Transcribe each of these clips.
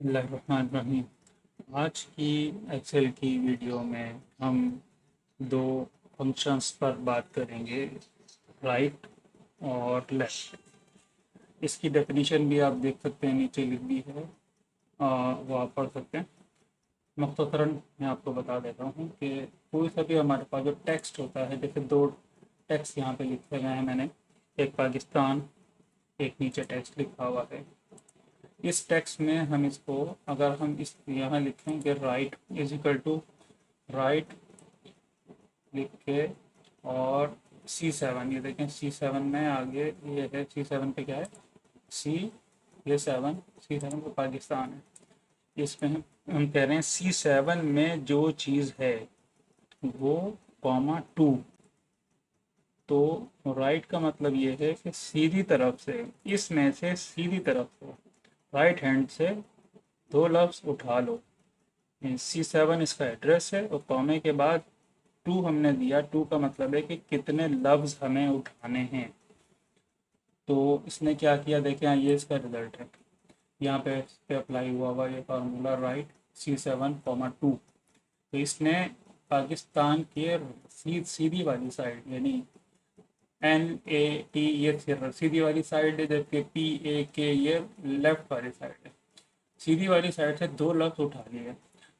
बिस्मिल्लाहिर्रहमानिर्रहीम। आज की एक्सेल की वीडियो में हम दो फंक्शंस पर बात करेंगे, राइट और लेफ्ट। इसकी डेफिनेशन भी आप देख सकते हैं, नीचे लिख दी है, वो आप पढ़ सकते हैं। मुख्तसरन मैं आपको बता देता हूँ कि कोई सा भी हमारे पास जो टेक्स्ट होता है, जैसे दो टेक्स्ट यहाँ पे लिखे गए हैं मैंने, एक पाकिस्तान, एक नीचे टेक्स्ट लिखा हुआ है। इस टेक्स्ट में हम इसको, अगर हम इस यहाँ लिखेंगे right is equal to right लिख के और C7, ये देखें C7 में आगे ये है, C7 पे क्या है, सी, ये 7, C7 पे पाकिस्तान है। इसमें हम कह रहे हैं C7 में जो चीज़ है वो कॉमा 2। तो राइट का मतलब ये है कि सीधी तरफ से, इसमें से सीधी तरफ से, राइट हैंड से दो लफ्ज़ उठा लो। C7 इसका एड्रेस है और कॉमे के बाद 2 हमने दिया। 2 का मतलब है कि कितने लफ्ज़ हमें उठाने हैं। तो इसने क्या किया, देखें यहाँ, ये इसका रिजल्ट है। यहाँ पे इस पे अप्लाई हुआ हुआ ये फार्मूला, राइट C7, 2। तो इसने पाकिस्तान के सीधी वाली साइड, यानी NAT ये सीधी वाली साइड है, जबकि PAK ये लेफ्ट वाली साइड है। सीधी वाली साइड से दो लफ्ज़ उठा लिए।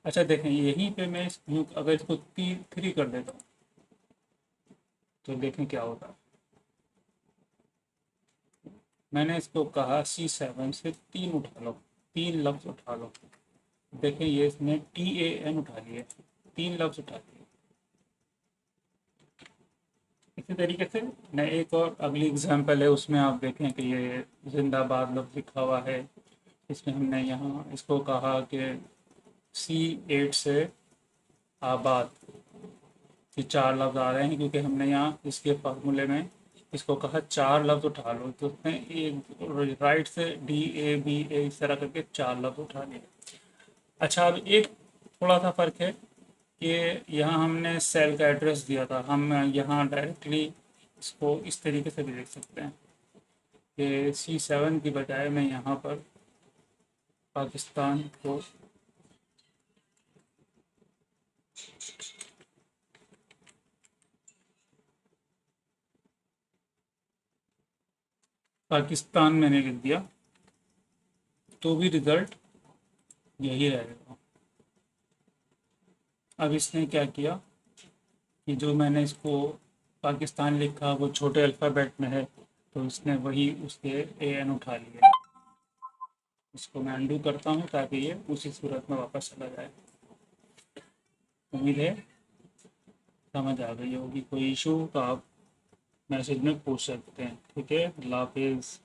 अच्छा देखें, यहीं पे मैं अगर इसको 3 कर देता हूँ तो देखें क्या होता है। मैंने इसको कहा C7 से 3 उठा लो, 3 लफ्ज़ उठा लो। देखें ये इसने TAN उठा लिए, 3 लफ्ज़ उठा लिए। इसी तरीके से मैं एक और अगली एग्जांपल है, उसमें आप देखें कि ये जिंदाबाद लफ्ज़ लिखा हुआ है। इसमें हमने यहाँ इसको कहा कि C8 से आबाद, ये 4 लफ्ज़ आ रहे हैं क्योंकि हमने यहाँ इसके फार्मूले में इसको कहा 4 लफ्ज़ उठा लो। तो उसने एक राइट से DABA इस तरह करके 4 लफ्ज़ उठा लिए। अच्छा, अब एक थोड़ा सा फ़र्क है कि यहाँ हमने सेल का एड्रेस दिया था, हम यहाँ डायरेक्टली इसको इस तरीके से भी देख सकते हैं कि C7 की बजाय मैं यहाँ पर पाकिस्तान को पाकिस्तान मैंने लिख दिया, तो भी रिज़ल्ट यही रहेगा। अब इसने क्या किया कि जो मैंने इसको पाकिस्तान लिखा वो छोटे अल्फ़ाबेट में है, तो इसने वही उसके AN उठा लिया। इसको मैं अंडू करता हूँ ताकि ये उसी सूरत में वापस चला जाए। उम्मीद है समझ आ गई होगी। कोई इशू तो आप मैसेज में पूछ सकते हैं। ठीक है, अल्लाह हाफिज़।